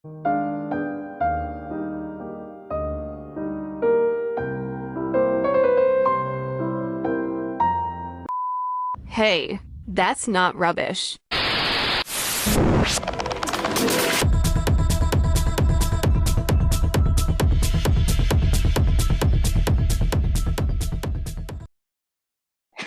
Hey, that's not rubbish.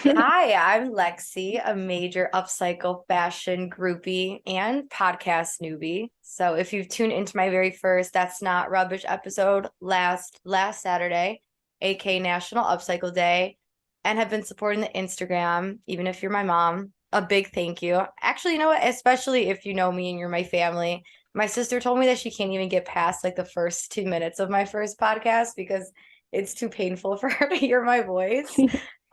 Hi, I'm Lexi, a major upcycle fashion groupie and podcast newbie. So if you've tuned into my very first That's Not Rubbish episode last Saturday, aka National Upcycle Day, and have been supporting the Instagram, even if you're my mom, a big thank you. Actually, you know what? Especially if you know me and you're my family. My sister told me that she can't even get past like the first 2 minutes of my first podcast because it's too painful for her to hear my voice.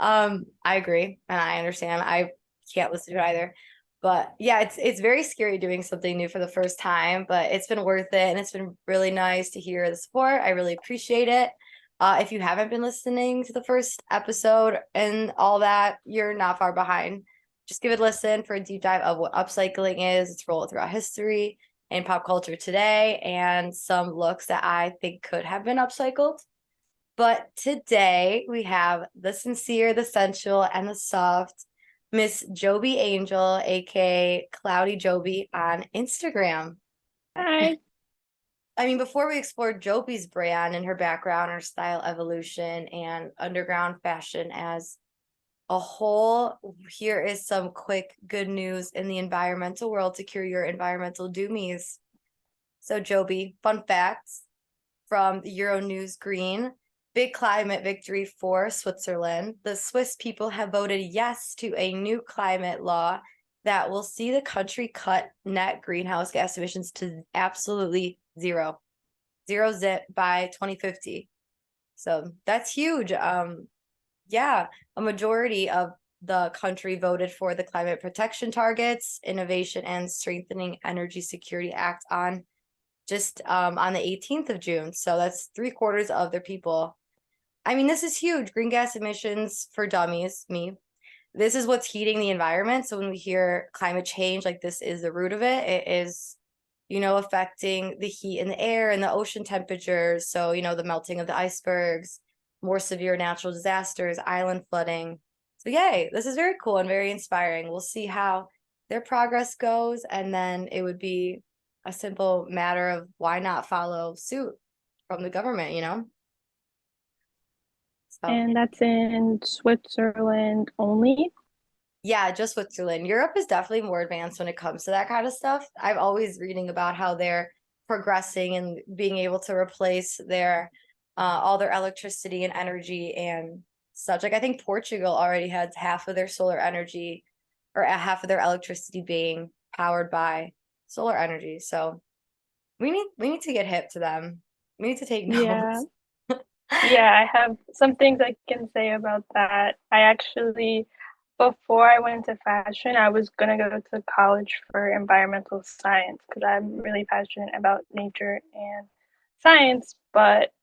I agree, and I understand. I can't listen to it either. But yeah, it's very scary doing something new for the first time, but it's been worth it, and it's been really nice to hear the support. I really appreciate it. If you haven't been listening to the first episode and all that, you're not far behind. Just give it a listen for a deep dive of what upcycling is, its role throughout history and pop culture today, and some looks that I think could have been upcycled. But today we have the sincere, the sensual, and the soft Miss Jobi Angel, aka Cloudy Jobi, on Instagram. Hi. I mean, before we explore Jobi's brand and her background, her style evolution, and underground fashion as a whole, here is some quick good news in the environmental world to cure your environmental doomies. So, Jobi, fun facts from the Euronews Green. Big climate victory for Switzerland. The Swiss people have voted yes to a new climate law that will see the country cut net greenhouse gas emissions to absolutely zero zip by 2050. So that's huge. Yeah, a majority of the country voted for the Climate Protection Targets, Innovation and Strengthening Energy Security Act on the 18th of June. So that's 3/4 of their people. I mean, this is huge. Green gas emissions for dummies, me. This is what's heating the environment. So when we hear climate change, like this is the root of it. It is, affecting the heat in the air and the ocean temperatures. So, the melting of the icebergs, more severe natural disasters, island flooding. So yay, this is very cool and very inspiring. We'll see how their progress goes. And then it would be a simple matter of why not follow suit from the government. So And that's in Switzerland only. yeah, just Switzerland. Europe is definitely more advanced when it comes to that kind of stuff. I'm always reading about how they're progressing and being able to replace their all their electricity and energy and such. Like I think Portugal already has half of their solar energy or half of their electricity being powered by solar energy. So we need to get hip to them. We need to take Yeah. notes. Yeah, I have some things I can say about that. I actually, before I went into fashion, I was gonna go to college for environmental science because I'm really passionate about nature and science, but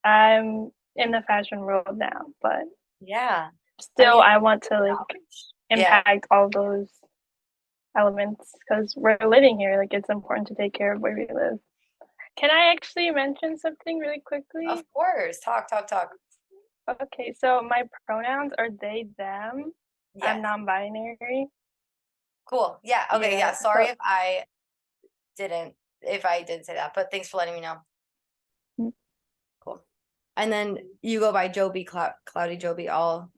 I'm in the fashion world now. But Yeah. I still, mean, I want to like yeah. impact all those elements because we're living here. Like it's important to take care of where we live. Can I actually mention something really quickly? Of course. Talk, talk, talk. Okay, so my pronouns are they, them. I'm Yes. non-binary. Cool. Yeah. Okay. Yeah. Yeah, Sorry so if I didn't say that, but thanks for letting me know. mm, Cool. And then you go by Jobi, Cloudy Jobi, all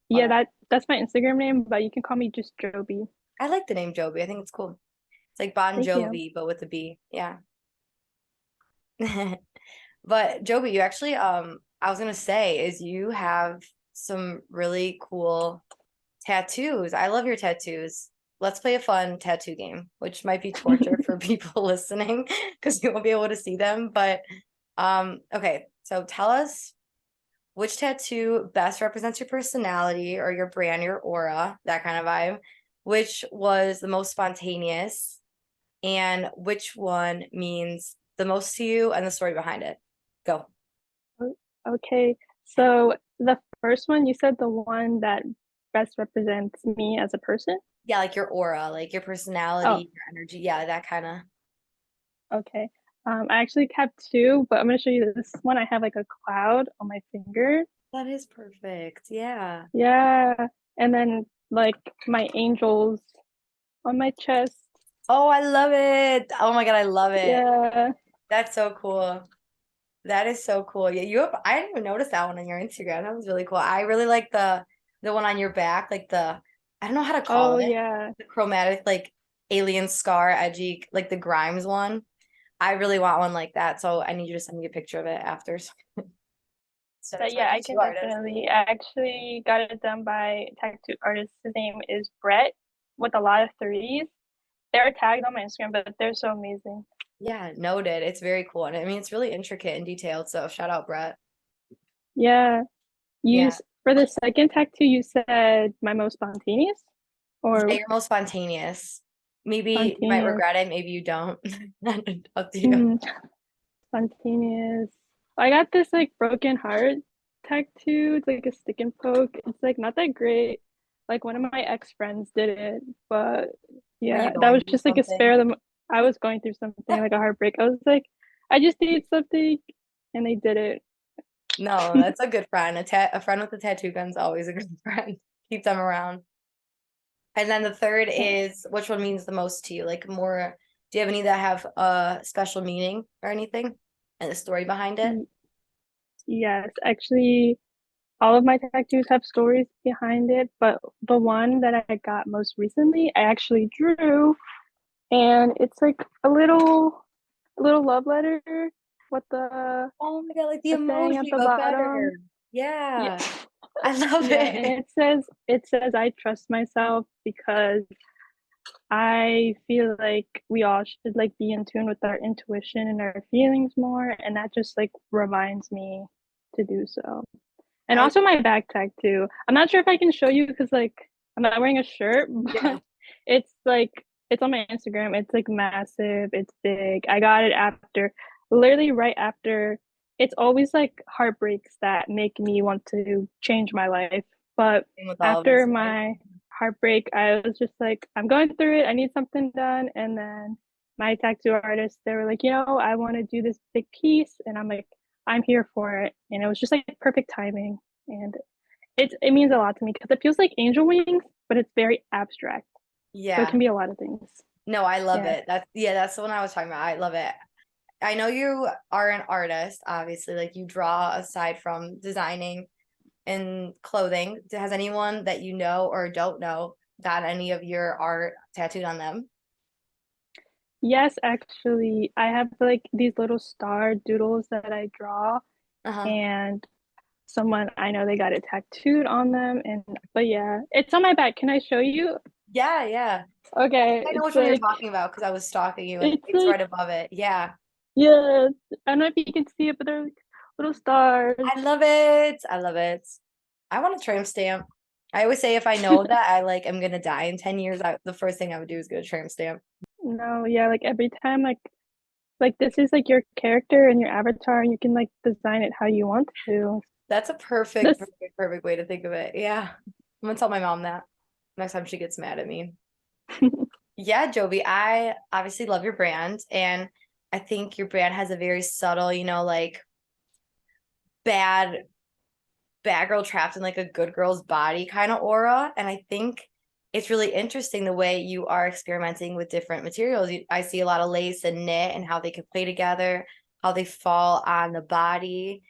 yeah, that. that's my Instagram name, but you can call me just Jobi. I like the name Jobi. I think it's cool. It's like Bon Thank you. Jovi, but with a B. Yeah. But Jobi, you actually, I was gonna say is you have some really cool tattoos. I love your tattoos. Let's play a fun tattoo game, which might be torture for people listening because you won't be able to see them. But okay, so tell us which tattoo best represents your personality or your brand, your aura, that kind of vibe. Which was the most spontaneous, and which one means the most to you and the story behind it. Go. Okay, so the first one, you said the one that best represents me as a person? Yeah, like your aura, like your Oh, personality, your energy. Yeah, that kind of. Okay. I actually have two, but I'm gonna show you this one. I have like a cloud on my finger. That is perfect. Yeah. Yeah. And then like my angels on my chest. Oh, I love it. Oh my God, I love it. Yeah. That's so cool. That is so cool. Yeah, you have, I didn't even notice that one on your Instagram. That was really cool. I really like the one on your back, like I don't know how to call Oh it. yeah. The chromatic, like alien scar, edgy, like the Grimes one. I really want one like that. So I need you to send me a picture of it after. Send it But to my yeah, I tattoo can artist. definitely. I actually got it done by a tattoo artist. His name is Brett with a lot of threes. They're tagged on my Instagram, but they're so amazing. Yeah, noted. It's very cool. And I mean, it's really intricate and detailed. So shout out, Brett. Yeah. Yeah. For the second tattoo, you said my most spontaneous Yeah, or you're most spontaneous. Maybe you might spontaneous. regret it. Maybe you don't. Up to you. Mm, spontaneous. I got this like broken heart tattoo. It's like a stick and poke. It's like not that great. Like one of my ex friends did it, but Were you yeah, that going was through just like a something? spare them. I was going through something like a heartbreak. I was like, I just need something, and they did it. No, that's a good friend. A friend with a tattoo gun's always a good friend. Keep them around. And then the third is which one means the most to you? Like more, do you have any that have a special meaning or anything? And the story behind it? Y- Yes, actually, all of my tattoos have stories behind it, but the one that I got most recently, I actually drew, and it's like a little love letter with Oh my God, like the a saying at emoji, the but bottom. better. Yeah. Yeah. I love Yeah, and it. it says I trust myself because I feel like we all should like be in tune with our intuition and our feelings more, and that just like reminds me to do so. And I also my back tag too. I'm not sure if I can show you because like I'm not wearing a shirt, yeah. but it's like it's on my Instagram. It's like massive. It's big. I got it after, literally right after. It's always like heartbreaks that make me want to change my life. But Same with all of after us, right? my heartbreak, I was just like, I'm going through it. I need something done. And then my tattoo artist, they were like, I want to do this big piece. And I'm like, I'm here for it. And it was just like perfect timing. And it means a lot to me because it feels like angel wings, but it's very abstract. So it Yeah. can be a lot of things. No, I love Yeah. it. That's the one I was talking about. I love it. I know you are an artist, obviously, like you draw aside from designing and clothing. Has anyone that you know or don't know got any of your art tattooed on them? Yes, actually, I have like these little star doodles that I draw, Uh-huh. and someone I know they got it tattooed on them. And but yeah, it's on my back. Can I show you? Yeah, yeah. Okay, I know it's which one you're like talking about because I was stalking you and it's it's like right above it. Yeah. yeah. I don't know if you can see it, but they're like little stars. I love it. I love it. I want a tramp stamp. I always say if I know that I like am gonna die in 10 years, the first thing I would do is get a tramp stamp. No, yeah, like every time like this is like your character and your avatar and you can like design it how you want to. That's a perfect, This perfect, perfect way to think of it. Yeah. I'm gonna tell my mom that next time she gets mad at me. Yeah, Jovi, I obviously love your brand, and I think your brand has a very subtle, like bad bad girl trapped in like a good girl's body kind of aura. And I think it's really interesting the way you are experimenting with different materials. I see a lot of lace and knit and how they can play together, how they fall on the body.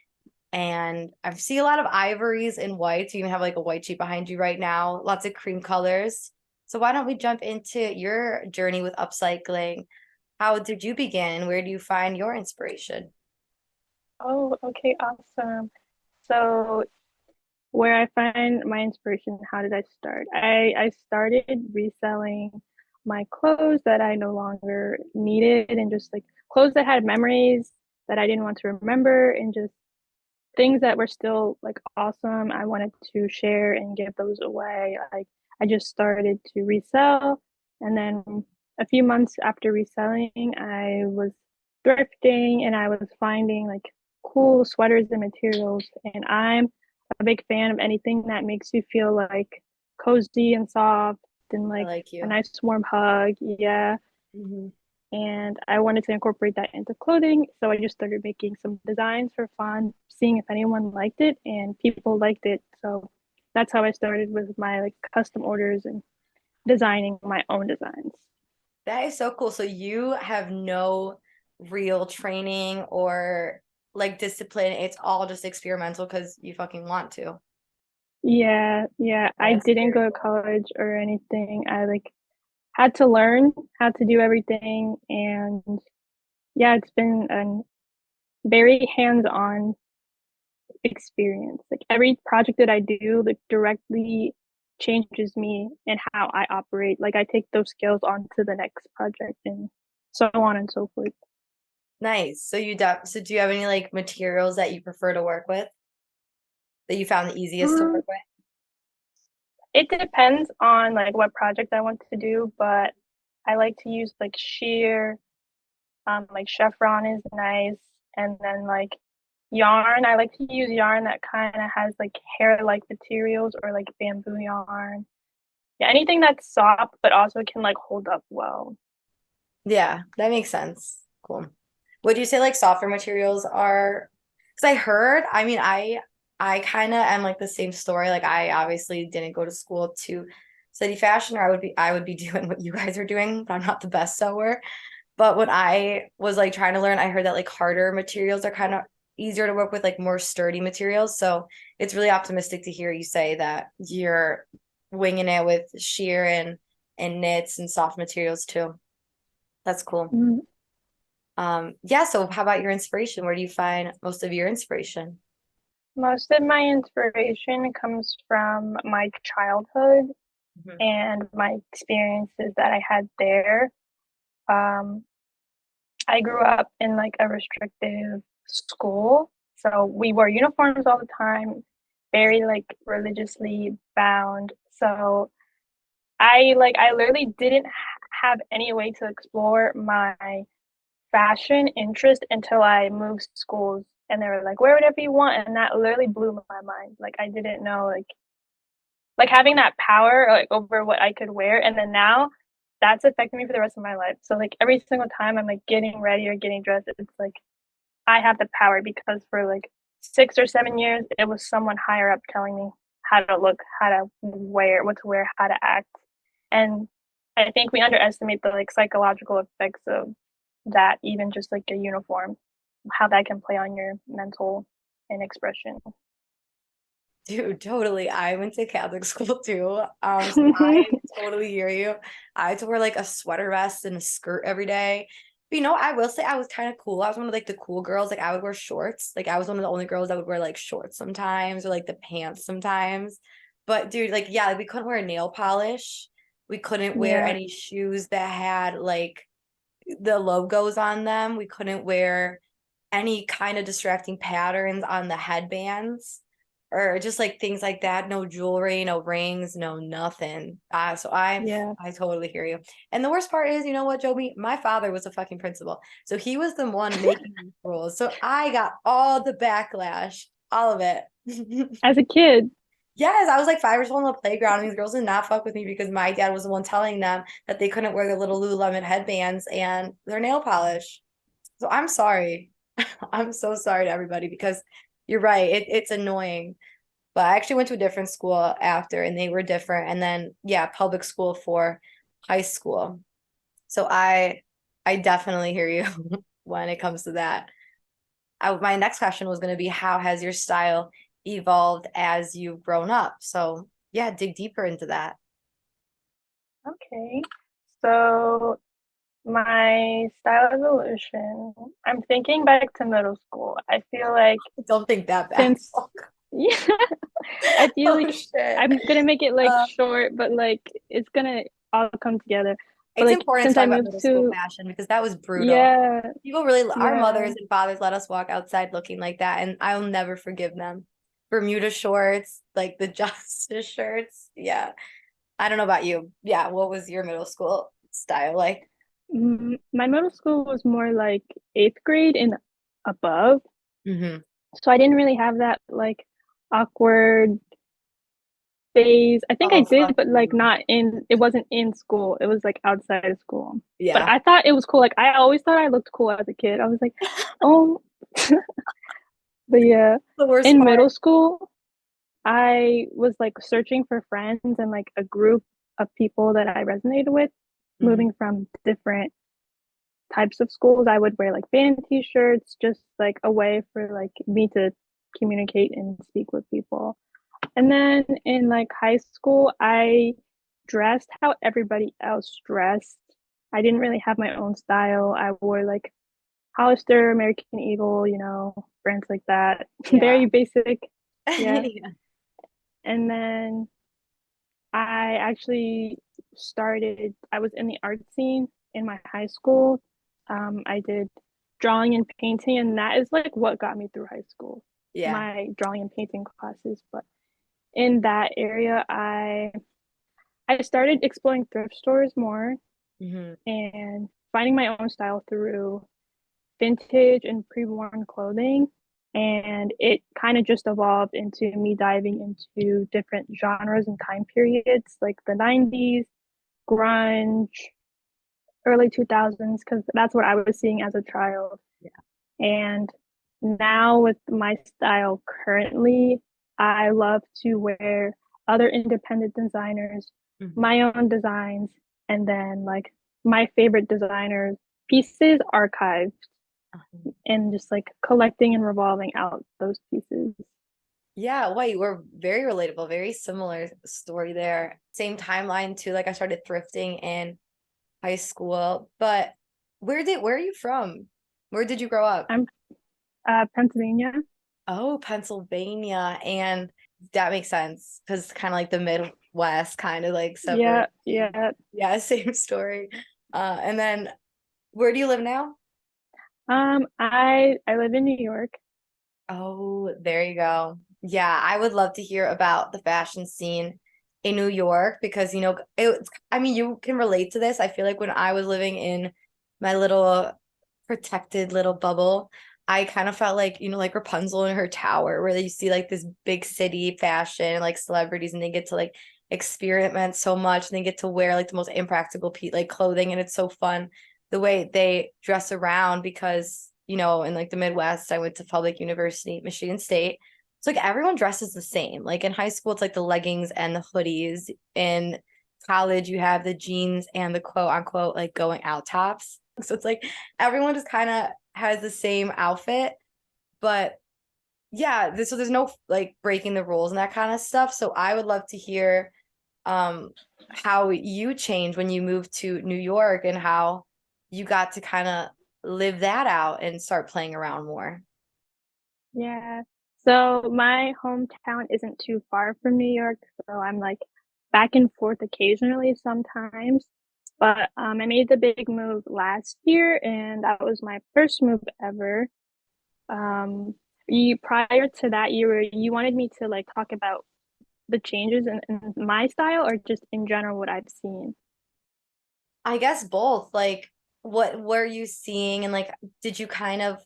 And I see a lot of ivories and whites. You even have like a white sheet behind you right now, lots of cream colors. So why don't we jump into your journey with upcycling? How did you begin? Where do you find your inspiration? Oh, okay, awesome. So where I find my inspiration, how did I start? I started reselling my clothes that I no longer needed and just like clothes that had memories that I didn't want to remember and just things that were still like awesome. I wanted to share and give those away. Like I just started to resell, and then a few months after reselling, I was thrifting and I was finding like cool sweaters and materials. And I'm a big fan of anything that makes you feel like cozy and soft and I like like a you. nice warm hug. Yeah. Mhm. and I wanted to incorporate that into clothing. So I just started making some designs for fun, seeing if anyone liked it, and people liked it. So that's how I started with my like custom orders and designing my own designs. That is so cool. So you have no real training or like discipline. It's all just experimental because you fucking want to. Yeah. I That's didn't very go to cool. college or anything. I like had to learn how to do everything, and yeah, it's been a very hands-on experience. Like every project that I do, like directly changes me and how I operate. Like I take those skills onto the next project and so on and so forth. Nice. So do you have any like materials that you prefer to work with that you found the easiest to Um, work with? it depends on like what project I want to do, but I like to use like sheer, like chevron is nice, and then like yarn. I like to use yarn that kind of has like hair-like materials or like bamboo yarn. Yeah, anything that's soft but also can like hold up well. Yeah, that makes sense. Cool. Would you say like softer materials are, because I heard, I mean, I kind of am like the same story. Like I obviously didn't go to school to study fashion, or I would be doing what you guys are doing, but I'm not the best sewer. But when I was like trying to learn, I heard that like harder materials are kind of easier to work with, like more sturdy materials. So it's really optimistic to hear you say that you're winging it with sheer and knits and soft materials too. That's cool. Mm, Yeah, so how about your inspiration? Where do you find most of your inspiration? Most of my inspiration comes from my childhood Mhm. and my experiences that I had there. Um, I grew up in like a restrictive school, so we wore uniforms all the time, very like religiously bound. So I literally didn't have any way to explore my fashion interest until I moved schools, and they were like, wear whatever you want, and that literally blew my mind. Like I didn't know like having that power like over what I could wear, and then now that's affected me for the rest of my life. So like every single time I'm like getting ready or getting dressed, it's like I have the power because for like 6 or 7 years it was someone higher up telling me how to look, how to wear, what to wear, how to act. And I think we underestimate the like psychological effects of that, even just like a uniform, how that can play on your mental and expression. Dude, totally. I went to Catholic school too. So I totally hear you. I had to wear like a sweater vest and a skirt every day. But I will say I was kind of cool. I was one of like the cool girls. Like I would wear shorts. Like I was one of the only girls that would wear like shorts sometimes or like the pants sometimes. But dude, like yeah, like, we couldn't wear nail polish. We couldn't wear Yeah. any shoes that had like the logos on them. We couldn't wear any kind of distracting patterns on the headbands or just like things like that. No jewelry, no rings, no nothing. So Yeah. I totally hear you. And the worst part is, you know what, Joby? My father was a fucking principal. So he was the one making these rules. So I got all the backlash, all of it. As a kid. Yes, I was like 5 years old on the playground, and these girls did not fuck with me because my dad was the one telling them that they couldn't wear their little Lululemon headbands and their nail polish. So I'm sorry. I'm so sorry to everybody because you're right. It's annoying. But I actually went to a different school after, and they were different. And then yeah, public school for high school. So I definitely hear you when it comes to that. My next question was going to be how has your style evolved as you've grown up? So yeah, dig deeper into that. Okay. So my style evolution, I'm thinking back to middle school. I feel like Don't think that back. since yeah, I feel Oh like shit. I'm gonna make it like Uh, short, but like it's gonna all come together. But it's like important to since talk I about moved middle school to fashion because that was brutal. yeah, People really, our yeah, mothers and fathers let us walk outside looking like that, and I'll never forgive them. Bermuda shorts, like the justice shirts. Yeah. I don't know about you. Yeah. What was your middle school style like? my middle school was more like eighth grade and above. Hmm. So I didn't really have that like awkward phase. I think I Oh, did, fuck but like you. not in, it wasn't in school. It was like outside of school. But Yeah. I thought it was cool. Like I always thought I looked cool as a kid. I was like, oh, but yeah, The worst in part. middle school, I was like searching for friends and like a group of people that I resonated with, Mhm. moving from different types of schools. I would wear like band t-shirts, just like a way for like me to communicate and speak with people. And then in like high school, I dressed how everybody else dressed. I didn't really have my own style. I wore like Hollister, American Eagle, brands like that. Yeah. Very basic. Yeah. Yeah. And then I actually I was in the art scene in my high school. I did drawing and painting, and that is like what got me through high school, Yeah. my drawing and painting classes. But in that area, I started exploring thrift stores more Hmm. and finding my own style through vintage and pre-worn clothing. And it kind of just evolved into me diving into different genres and time periods like the 90s, grunge, early 2000s, because that's what I was seeing as a child. Yeah. And now with my style currently, I love to wear other independent designers, Hmm. my own designs, and then like my favorite designers' pieces archived and just like collecting and revolving out those pieces. Yeah, wait, we're very relatable, very similar story there. Same timeline too. Like I started thrifting in high school, but where are you from? Where did you grow up? I'm Pennsylvania. Oh, Pennsylvania. And that makes sense because kind of like the Midwest, kind of like suburb. Yeah, yeah. Yeah, same story. And then where do you live now? I live in New York. Oh, there you go. Yeah, I would love to hear about the fashion scene in New York because, I mean, you can relate to this. I feel like when I was living in my little protected little bubble, I kind of felt like, like Rapunzel in her tower, where you see like this big city fashion, like celebrities, and they get to like experiment so much and they get to wear like the most impractical like clothing, and it's so fun the way they dress around because, in like the Midwest, I went to public university, Michigan State. So like everyone dresses the same. Like in high school, it's like the leggings and the hoodies. In college, you have the jeans and the quote unquote like going out tops. So it's like everyone just kind of has the same outfit. But yeah, so there's no like breaking the rules and that kind of stuff. So I would love to hear um how you changed when you moved to New York and how you got to kind of live that out and start playing around more. Yeah. So my hometown isn't too far from New York, so I'm like back and forth occasionally sometimes. But I made the big move last year, and that was my first move ever. Um, you prior to that, you wanted me to like talk about the changes in my style, or just in general what I've seen. I guess both. Like, what were you seeing, and like, did you kind of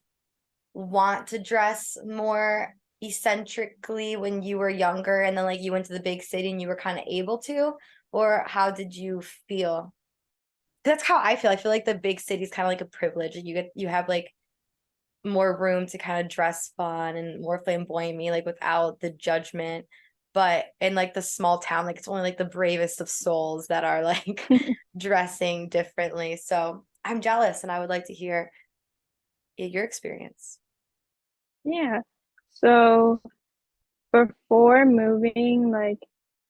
want to dress more eccentrically when you were younger, and then like you went to the big city and you were kind of able to, or how did you feel? That's how I feel. I feel like the big city is kind of like a privilege. You have like more room to kind of dress fun and more flamboyant me, like without the judgment. But in like the small town, like it's only like the bravest of souls that are like dressing differently. So I'm jealous and I would like to hear your experience. Yeah. So before moving, like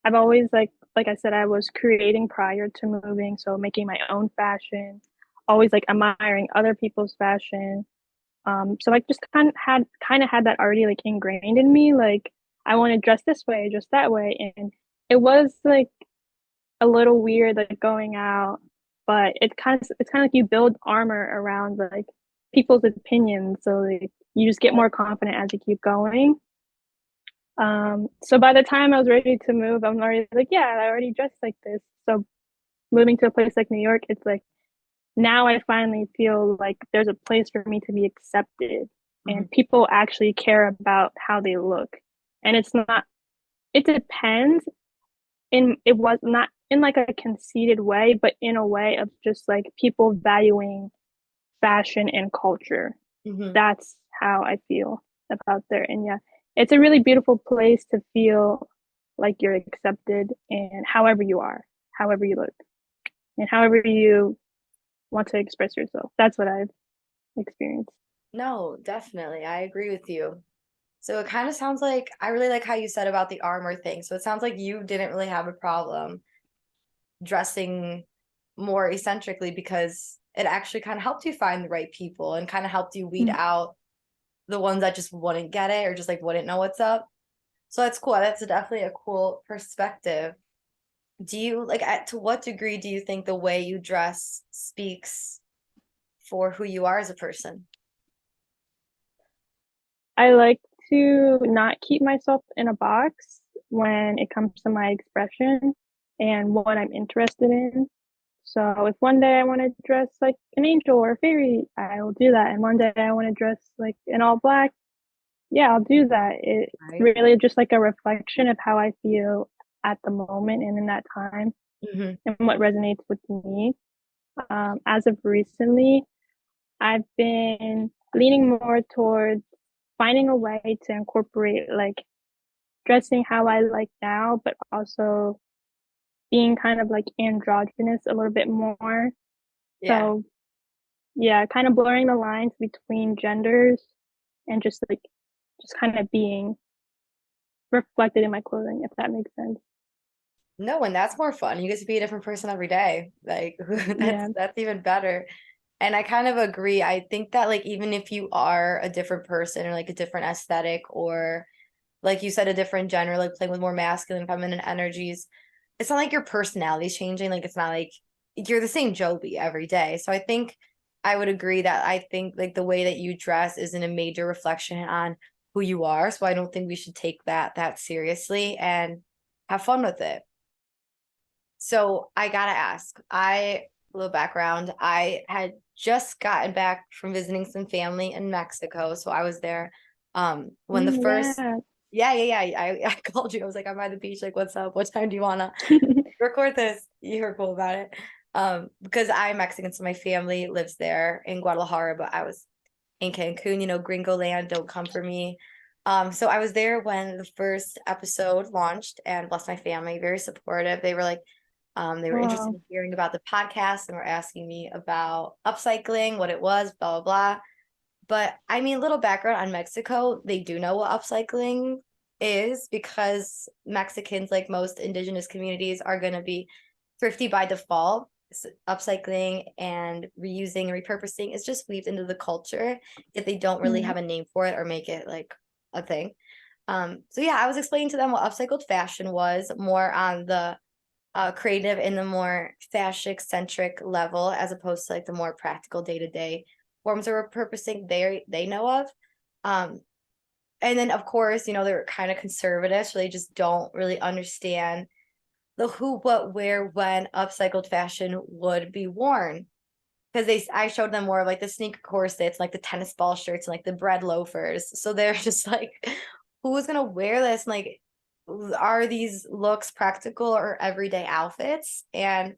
I've always like I said, I was creating prior to moving, so making my own fashion, always like admiring other people's fashion. So I just kind of had that already like ingrained in me, like I want to dress this way, dress that way. And it was like a little weird like going out, but it's kind of like you build armor around like people's opinions, so like you just get more confident as you keep going. So by the time I was ready to move, I'm already like, yeah, I already dressed like this. So moving to a place like New York, it's like now I finally feel like there's a place for me to be accepted Mhm. and people actually care about how they look. And it depends. it was not in like a conceited way, but in a way of just like people valuing fashion and culture. Hmm. That's how I feel about there. And yeah, it's a really beautiful place to feel like you're accepted and however you are, however you look, and however you want to express yourself. That's what I've experienced. No, definitely. I agree with you. So it kind of sounds like I really like how you said about the armor thing. So it sounds like you didn't really have a problem dressing more eccentrically because it actually kind of helped you find the right people and kind of helped you weed Mm. out the ones that just wouldn't get it or just like wouldn't know what's up. So that's cool. That's definitely a cool perspective. Do you like to what degree do you think the way you dress speaks for who you are as a person? I like to not keep myself in a box when it comes to my expression and what I'm interested in. So if one day I want to dress like an angel or a fairy, I will do that. And one day I want to dress like in all black, yeah, I'll do that. It's Right. really just like a reflection of how I feel at the moment and in that time Hmm. and what resonates with me. As of recently, I've been leaning more towards finding a way to incorporate like dressing how I like now, but also being kind of like androgynous a little bit more. Yeah. So yeah, kind of blurring the lines between genders and just kind of being reflected in my clothing, if that makes sense. No, and that's more fun. You get to be a different person every day. Like Yeah. that's even better. And I kind of agree. I think that like even if you are a different person or like a different aesthetic or like you said, a different gender, like playing with more masculine, feminine energies, it's not like your personality is changing. Like it's not like you're the same Joby every day. So I think I would agree that I think like the way that you dress isn't a major reflection on who you are. So I don't think we should take that seriously and have fun with it. So I gotta ask, a little background. I had just gotten back from visiting some family in Mexico. So I was there when the Mm, first yeah. yeah. I called you. I was like, I'm by the beach, like, what's up? What time do you wanna record this? You were cool about it. Because I'm Mexican, so my family lives there in Guadalajara, but I was in Cancun, Gringo land, don't come for me. So I was there when the first episode launched and bless my family, very supportive. They were like, they were interested Wow. in hearing about the podcast and were asking me about upcycling, what it was, blah, blah, blah. But I mean, little background on Mexico, they do know what upcycling is because Mexicans, like most indigenous communities, are going to be thrifty by default. Upcycling and reusing and repurposing is just weaved into the culture, yet they don't really Mm. have a name for it or make it like a thing. So yeah, I was explaining to them what upcycled fashion was more on the creative in the more fashion eccentric level as opposed to like the more practical day-to-day forms of repurposing they know of. Um, and then of course, they're kind of conservative, so they just don't really understand the who, what, where, when upcycled fashion would be worn. Because I showed them more of like the sneaker corsets, like the tennis ball shirts, and like the bread loafers. So they're just like, who's gonna wear this? And like, are these looks practical or everyday outfits? And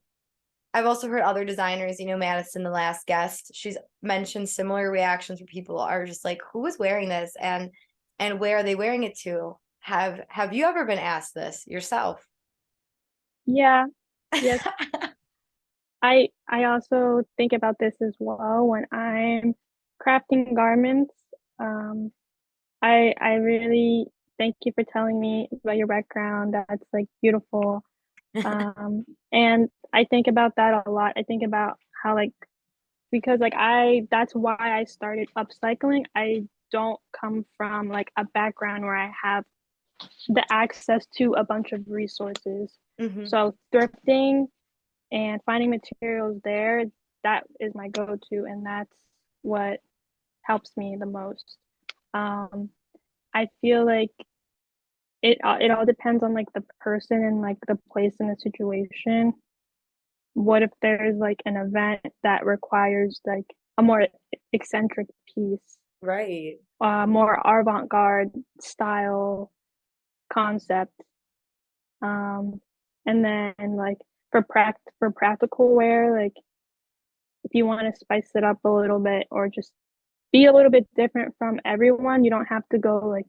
I've also heard other designers, Madison, the last guest, she's mentioned similar reactions where people are just like, who is wearing this and where are they wearing it to? Have you ever been asked this yourself? Yeah. Yes. I also think about this as well when I'm crafting garments. Um, I really thank you for telling me about your background. That's like beautiful. And I think about that a lot. I think about how like because like that's why I started upcycling. I don't come from like a background where I have the access to a bunch of resources. Hmm. So thrifting and finding materials there, that is my go-to, and that's what helps me the most. Um, I feel like it all depends on like the person and like the place and the situation. What if there's like an event that requires like a more eccentric piece, Right. more avant-garde style concept? Um, And then like for practical wear, like if you want to spice it up a little bit or just be a little bit different from everyone, you don't have to go like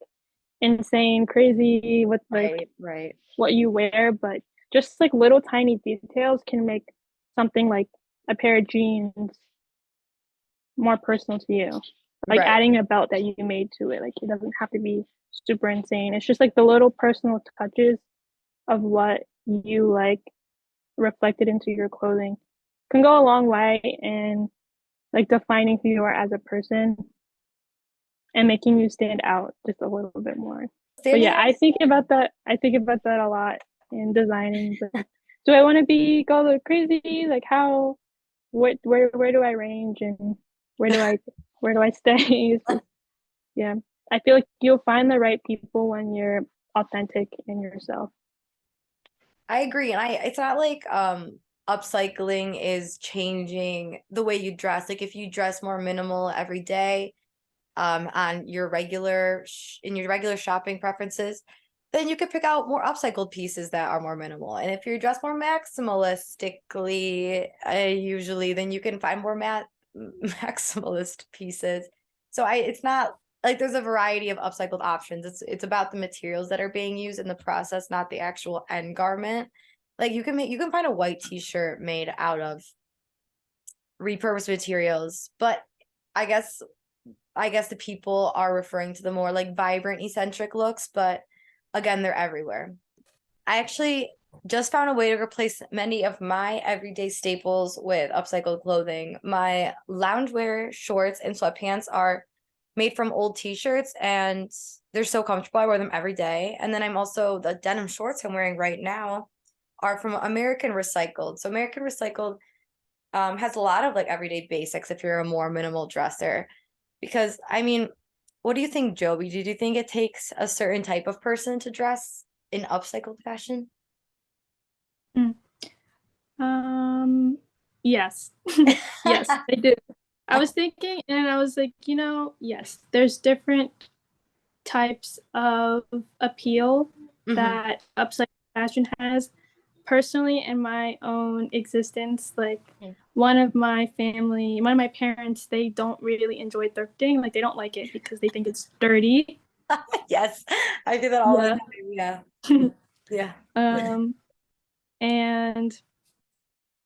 insane crazy with like Right. what you wear, but just like little tiny details can make something like a pair of jeans more personal to you. Like Right. adding a belt that you made to it, like it doesn't have to be super insane. It's just like the little personal touches of what you like reflected into your clothing can go a long way in like defining who you are as a person and making you stand out just a little bit more. But Standing yeah, out. I think about that a lot in designing. Like, do I want to go crazy? Like how where do I range and where do I where do I stay? Yeah. I feel like you'll find the right people when you're authentic in yourself. I agree. And it's not like upcycling is changing the way you dress. Like if you dress more minimal every day, on your in your regular shopping preferences, then you could pick out more upcycled pieces that are more minimal. And if you dress more maximalistically, usually, then you can find more maximalist pieces. So it's not like there's a variety of upcycled options. It's about the materials that are being used in the process, not the actual end garment. Like you can find a white t-shirt made out of repurposed materials, but I guess the people are referring to the more like vibrant eccentric looks, but again, they're everywhere. I actually just found a way to replace many of my everyday staples with upcycled clothing. My loungewear shorts and sweatpants are made from old t-shirts and they're so comfortable. I wear them every day. And then the denim shorts I'm wearing right now are from American Recycled. So American Recycled has a lot of like everyday basics if you're a more minimal dresser. Because I mean, what do you think, Joby? Do you think it takes a certain type of person to dress in upcycled fashion? Mm. Yes. Yes, I do. I was thinking and I was like, yes, there's different types of appeal Hmm. that upcycled fashion has. Personally, in my own existence, like one of my parents, they don't really enjoy thrifting. Like they don't like it because they think it's dirty. Yes, I do that all the Yeah. time. Yeah. Yeah. um, and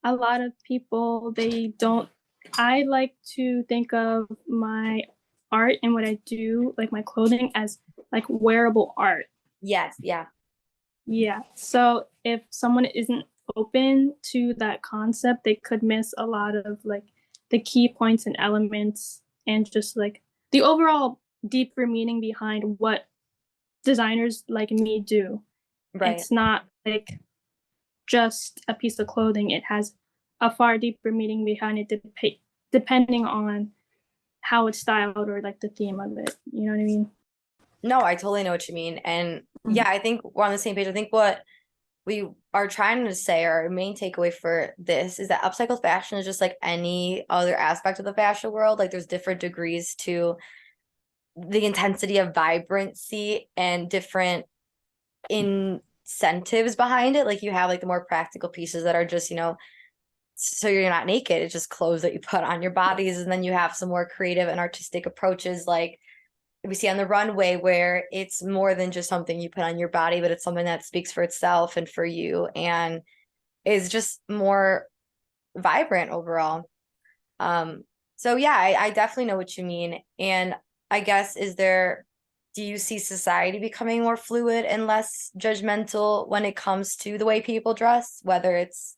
a lot of people, they don't. I like to think of my art and what I do, like my clothing, as like wearable art. Yes, yeah. Yeah. So if someone isn't open to that concept, they could miss a lot of like the key points and elements and just like the overall deeper meaning behind what designers like me do. Right. It's not like just a piece of clothing, it has a far deeper meaning behind it, depending on how it's styled or like the theme of it. You know what I mean? No, I totally know what you mean. And Mhm. yeah, I think we're on the same page. I think what we are trying to say, our main takeaway for this is that upcycled fashion is just like any other aspect of the fashion world. Like there's different degrees to the intensity of vibrancy and different incentives behind it. Like you have like the more practical pieces that are just, so you're not naked. It's just clothes that you put on your bodies. And then you have some more creative and artistic approaches like we see on the runway where it's more than just something you put on your body, but it's something that speaks for itself and for you and is just more vibrant overall. Um, so yeah, I definitely know what you mean. And I guess do you see society becoming more fluid and less judgmental when it comes to the way people dress, whether it's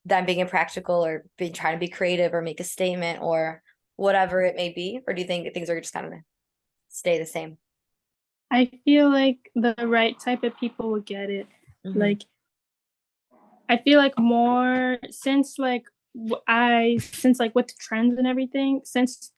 them being impractical or being trying to be creative or make a statement or whatever it may be? Or do you think things are just kind of stay the same? I feel like the right type of people will get it. Hmm. Like I feel like more since like since like with trends and everything, since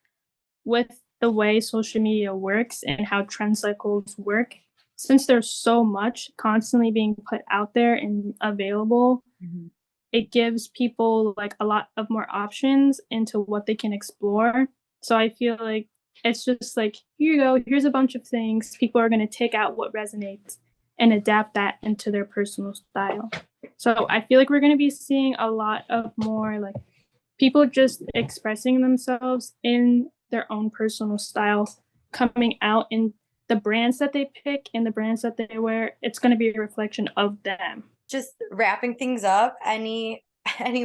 with the way social media works and how trend cycles work, since there's so much constantly being put out there and available, Hmm. it gives people like a lot of more options into what they can explore. So I feel like it's just like, here you go, here's a bunch of things. People are going to take out what resonates and adapt that into their personal style. So I feel like we're going to be seeing a lot of more like people just expressing themselves in their own personal style coming out in the brands that they pick and the brands that they wear. It's going to be a reflection of them. Just wrapping things up, any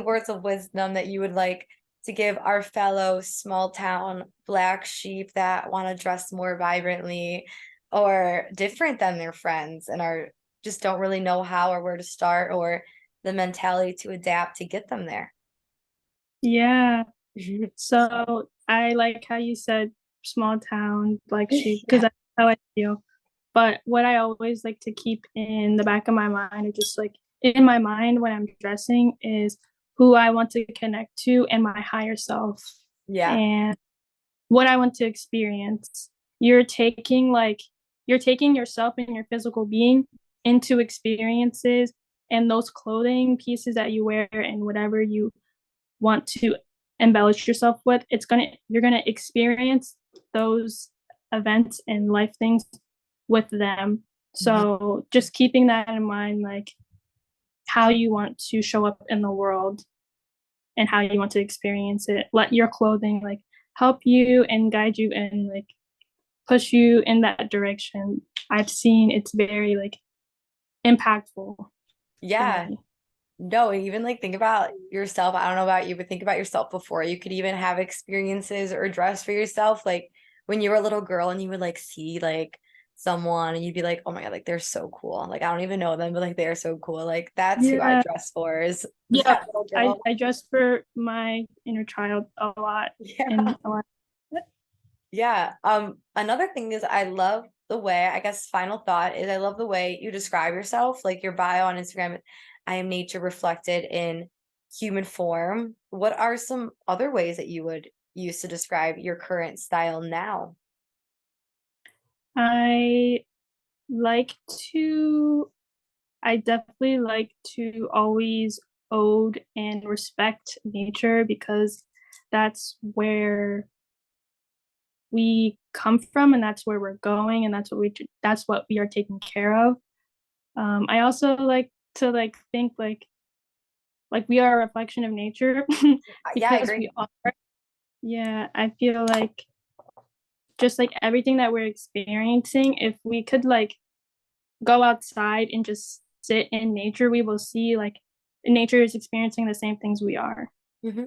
words of wisdom that you would like to give our fellow small town Black sheep that want to dress more vibrantly or different than their friends and are just don't really know how or where to start or the mentality to adapt to get them there? Yeah. So I like how you said small town Black sheep because that's how I feel. But what I always like to keep in the back of my mind, or just like in my mind when I'm dressing, is who I want to connect to and my higher self Yeah. and what I want to experience. You're taking yourself and your physical being into experiences, and those clothing pieces that you wear and whatever you want to embellish yourself with, you're gonna experience those events and life things with them. So just keeping that in mind, like how you want to show up in the world and how you want to experience it. Let your clothing like help you and guide you and like push you in that direction. I've seen it's very like impactful. Yeah. No, even like think about yourself. I don't know about you, but think about yourself before you could even have experiences or dress for yourself. Like when you were a little girl and you would like see like someone and you'd be like, oh my God, like they're so cool. Like I don't even know them, but like they're so cool. Like that's who I dress for is Yeah, that little girl. I dress for my inner child a lot. Yeah. And a lot. Yeah. Another thing is I love the way, I guess final thought is I love the way you describe yourself, like your bio on Instagram. I am nature reflected in human form. What are some other ways that you would use to describe your current style now? I like to, I definitely like to always ode and respect nature because that's where we come from and that's where we're going and that's what we are taking care of. I also like to like think like we are a reflection of nature Yeah, I because agree. we are. Yeah, I feel like just like everything that we're experiencing, if we could like go outside and just sit in nature, we will see like nature is experiencing the same things we are. Hmm.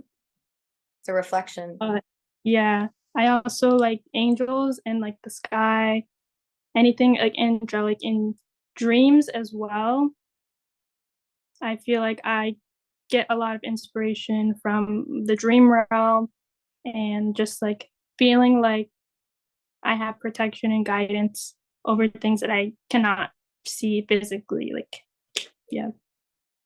It's a reflection. But yeah, I also like angels and like the sky, anything like angelic in dreams as well. I feel like I get a lot of inspiration from the dream realm and just like feeling like I have protection and guidance over things that I cannot see physically. Like, yeah.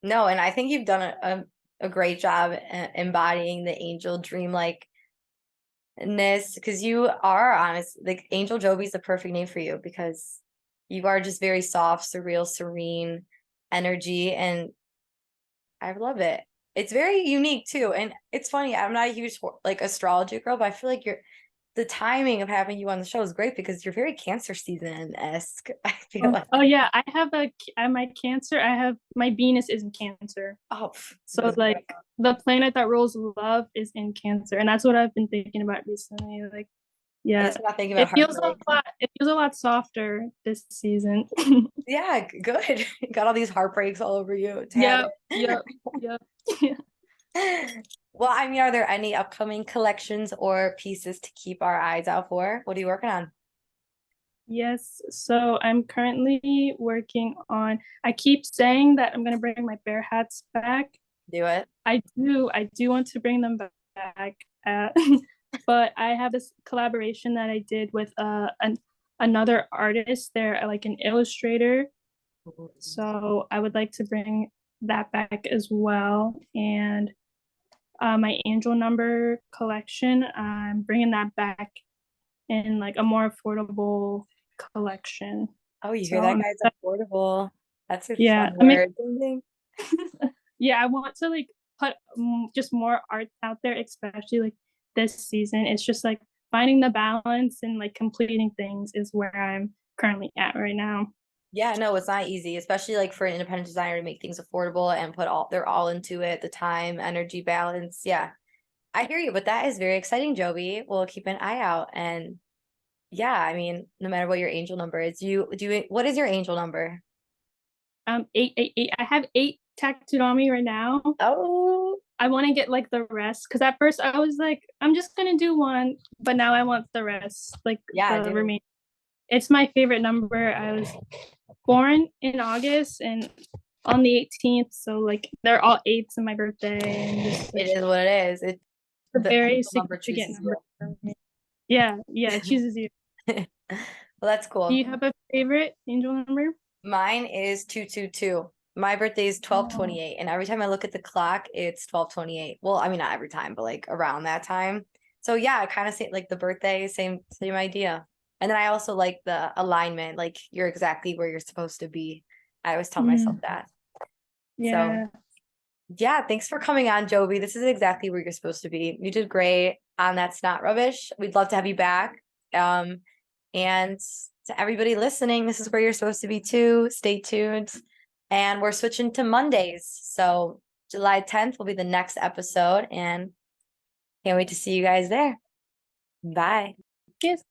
No, and I think you've done a great job embodying the angel dream like ness because you are honest. Like Angel Jobi is the perfect name for you because you are just very soft, surreal, serene energy, and I love it. It's very unique too, and it's funny. I'm not a huge like astrology girl, but I feel like the timing of having you on the show is great because you're very Cancer season-esque. I feel like. Oh yeah, I have my Cancer. I have my Venus is in Cancer. Oh, So like the planet that rules love is in Cancer, and that's what I've been thinking about recently. Like, yeah, that's what I'm thinking about. It feels a lot softer this season. Yeah, good. Got all these heartbreaks all over you. Yep, yep. Well, I mean, are there any upcoming collections or pieces to keep our eyes out for? What are you working on? Yes, so I'm currently working on. I keep saying that I'm gonna bring my bear hats back. Do it. I do want to bring them back. Uh, but I have this collaboration that I did with another artist. They're like an illustrator, so I would like to bring that back as well. And my angel number collection, I'm bringing that back in like a more affordable collection. Oh, you So hear that, guys? Affordable. That's a yeah, fun I mean, word. Ding, ding. yeah, I want to like put just more art out there, especially like this season. It's just like finding the balance and like completing things is where I'm currently at right now. Yeah, no, it's not easy, especially like for an independent designer to make things affordable and put they're all into it, the time, energy balance. Yeah, I hear you, but that is very exciting, Joby. We'll keep an eye out. And yeah, I mean, no matter what your angel number is, what is your angel number? 888. I have 8 tattooed on me right now. Oh, I want to get like the rest because at first I was like, I'm just gonna do one, but now I want the rest, like yeah, the dude. remaining. It's my favorite number. I was born in August and on the 18th, so like they're all 8s in my birthday. And just, like, It is what it is. It's a the very angel number significant chooses number for me. Yeah, it chooses you. you. Well, that's Do cool. you have a favorite angel number? Mine is 222. My birthday is 12/28, and every time I look at the clock, it's 12/28. Well, I mean, not every time, but like around that time. So yeah, I kind of say like the birthday, same idea. And then I also like the alignment, like you're exactly where you're supposed to be. I always tell myself that. Yeah. So yeah, thanks for coming on, Joby. This is exactly where you're supposed to be. You did great on That's Not Rubbish. We'd love to have you back. And to everybody listening, this is where you're supposed to be too. Stay tuned. And we're switching to Mondays. So July 10th will be the next episode. And can't wait to see you guys there. Bye. Yes.